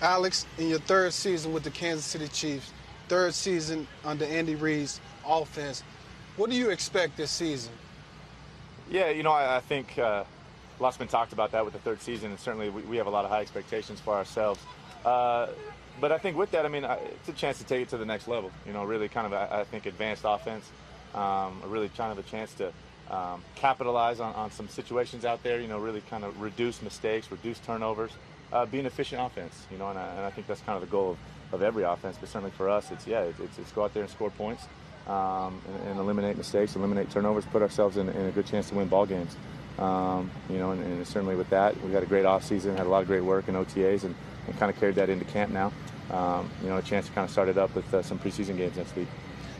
Alex, in your third season with the Kansas City Chiefs, third season under Andy Reid's offense, what do you expect this season? Yeah, I think a lot's been talked about that with the third season, and certainly we have a lot of high expectations for ourselves. But I think with that, it's a chance to take it to the next level. Really kind of, I think, advanced offense, really kind of a chance to capitalize on some situations out there, really kind of reduce mistakes, reduce turnovers, be an efficient offense, and I think that's kind of the goal of every offense, but certainly for us, it's go out there and score points, and eliminate mistakes, eliminate turnovers, put ourselves in a good chance to win ball games. And certainly with that, we had a great offseason, had a lot of great work in OTAs, and kind of carried that into camp now. A chance to kind of start it up with some preseason games next week.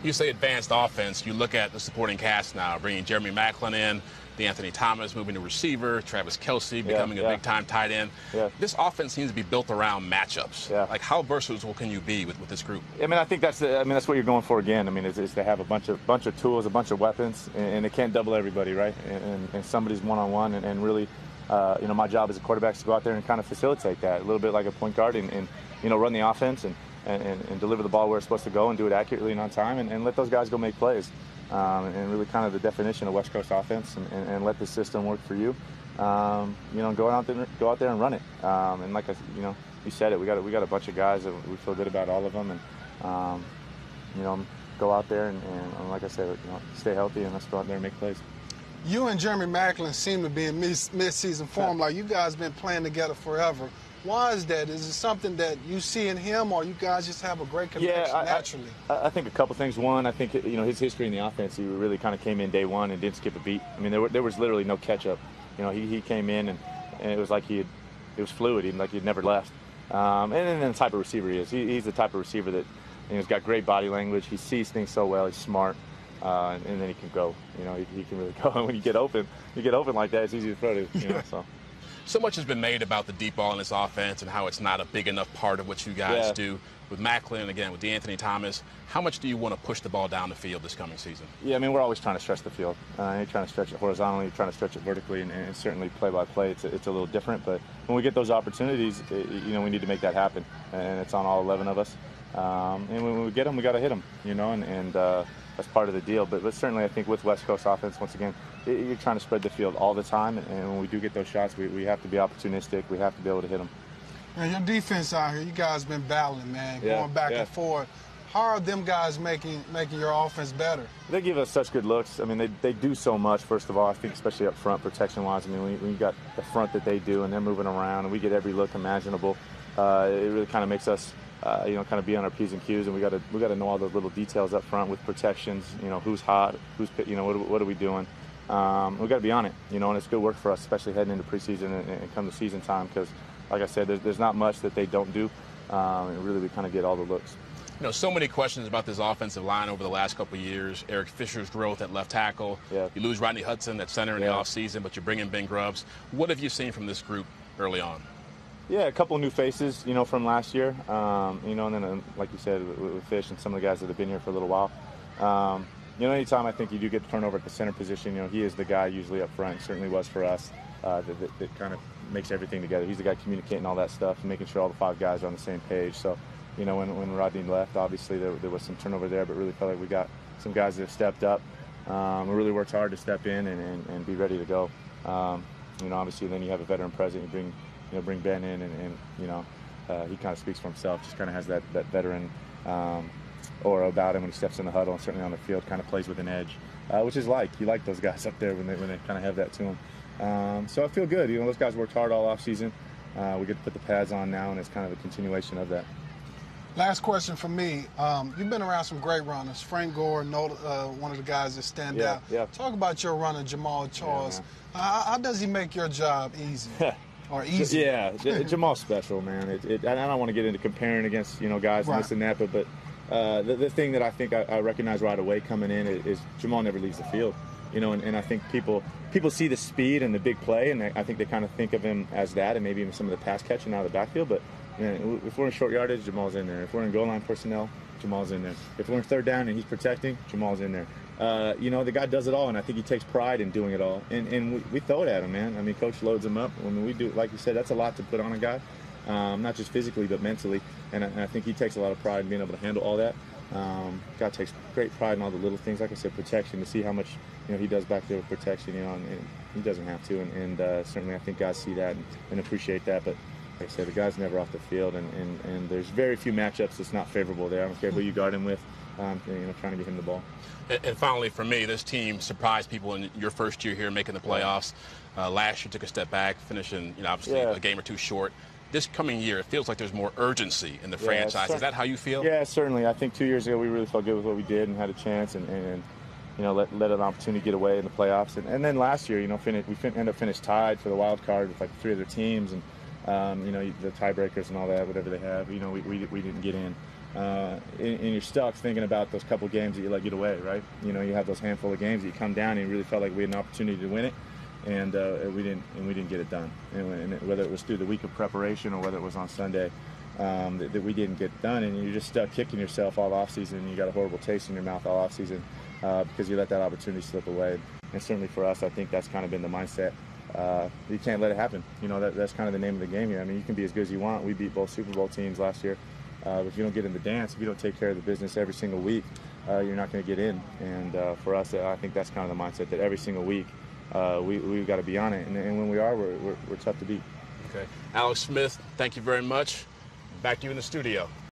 You say advanced offense. You look at the supporting cast now, bringing Jeremy Maclin in, D'Anthony Thomas moving to receiver, Travis Kelce becoming a big-time tight end. Yeah. This offense seems to be built around matchups. Yeah. Like, how versatile can you be with this group? I think that's what you're going for again. Is to have a bunch of tools, a bunch of weapons, and it can't double everybody, right? And somebody's one-on-one, and really, my job as a quarterback is to go out there and kind of facilitate that, a little bit like a point guard, and run the offense and deliver the ball where it's supposed to go and do it accurately and on time, and let those guys go make plays. And really kind of the definition of West Coast offense, and let the system work for you. Go out there and run it. And like you said it, we got a bunch of guys that we feel good about, all of them, and go out there and like I said, stay healthy, and let's go out there and make plays. You and Jeremy Maclin seem to be in mid-season form, like you guys been playing together forever. Why is that? Is it something that you see in him, or you guys just have a great connection naturally? I think a couple things. One, I think his history in the offense, he really kind of came in day one and didn't skip a beat. There was literally no catch-up. He came in and it was like it was fluid, even like he'd never left. And then the type of receiver he is. He's the type of receiver that he's got great body language. He sees things so well. He's smart. And then he can go. He can really go. And when you get open like that, it's easy to throw to. So much has been made about the deep ball in this offense and how it's not a big enough part of what you guys do. With Maclin, again, with D'Anthony Thomas, how much do you want to push the ball down the field this coming season? Yeah, we're always trying to stretch the field. You're trying to stretch it horizontally, you're trying to stretch it vertically, and certainly play-by-play, it's a little different. But when we get those opportunities, we need to make that happen, and it's on all 11 of us. And when we get them, we got to hit them, and that's part of the deal. But certainly I think with West Coast offense, once again, you're trying to spread the field all the time, and when we do get those shots, we have to be opportunistic. We have to be able to hit them. Man, your defense out here, you guys been battling, man, going back and forth. How are them guys making your offense better? They give us such good looks. They do so much, first of all, I think, especially up front, protection-wise. When you got the front that they do and they're moving around and we get every look imaginable, it really kind of makes us kind of be on our P's and Q's, and we got to know all the little details up front with protections. Who's hot, what are we doing? We got to be on it. And it's good work for us, especially heading into preseason and come to season time, because, like I said, there's not much that they don't do. And really, we kind of get all the looks. So many questions about this offensive line over the last couple of years. Eric Fisher's growth at left tackle. Yeah. You lose Rodney Hudson at center in the offseason, but you bring in Ben Grubbs. What have you seen from this group early on? Yeah, a couple new faces, from last year, and then, like you said, with Fish and some of the guys that have been here for a little while. Anytime I think you do get the turnover at the center position, he is the guy usually up front, certainly was for us, that kind of makes everything together. He's the guy communicating all that stuff and making sure all the five guys are on the same page. So, when Rodney left, obviously there was some turnover there, but really felt like we got some guys that have stepped up. We really worked hard to step in and be ready to go. Obviously then you have a veteran present, you bring Ben in, and he kind of speaks for himself, just kind of has that veteran aura about him when he steps in the huddle, and certainly on the field kind of plays with an edge, which is you like those guys up there when they kind of have that to them. So I feel good. Those guys worked hard all offseason. We get to put the pads on now, and it's kind of a continuation of that. Last question for me. You've been around some great runners. Frank Gore, one of the guys that stand out. Yeah. Talk about your runner, Jamal Charles. How does he make your job easy? Or easy? Yeah, Jamal's special, man. I don't want to get into comparing against guys and this and that, but the thing that I think I recognize right away coming in is Jamal never leaves the field. And I think people see the speed and the big play, and I think they kind of think of him as that, and maybe even some of the pass catching out of the backfield. But if we're in short yardage, Jamal's in there. If we're in goal line personnel, Jamal's in there. If we're in third down and he's protecting, Jamal's in there. The guy does it all, and I think he takes pride in doing it all. And we throw it at him, man. Coach loads him up. When we do, like you said, that's a lot to put on a guy. not just physically but mentally. And I think he takes a lot of pride in being able to handle all that. God takes great pride in all the little things. Like I said, protection. To see how much he does back there with protection, and he doesn't have to. And certainly, I think guys see that and appreciate that. But like I said, the guy's never off the field, and there's very few matchups that's not favorable there. I don't care who you guard him with. Trying to get him the ball. And finally, for me, this team surprised people in your first year here making the playoffs. Last year took a step back, finishing obviously a game or two short. This coming year, it feels like there's more urgency in the franchise. Is that how you feel? Yeah, certainly. I think 2 years ago we really felt good with what we did and had a chance and let an opportunity get away in the playoffs. And then last year, we ended up finished tied for the wild card with like 3 other teams and the tiebreakers and all that, whatever they have. We didn't get in. And you're stuck thinking about those couple games that you let get away, right? You have those handful of games that you come down and you really felt like we had an opportunity to win it. And we didn't get it done. And whether it was through the week of preparation or whether it was on Sunday, that we didn't get done. And you're just stuck kicking yourself all offseason. And you got a horrible taste in your mouth all offseason because you let that opportunity slip away. And certainly for us, I think that's kind of been the mindset. You can't let it happen. That's kind of the name of the game here. I mean, you can be as good as you want. We beat both Super Bowl teams last year. But if you don't get in the dance, if you don't take care of the business every single week, you're not going to get in. And for us, I think that's kind of the mindset that every single week, we've got to be on it, and when we are, we're tough to beat. Okay. Alex Smith, thank you very much. Back to you in the studio.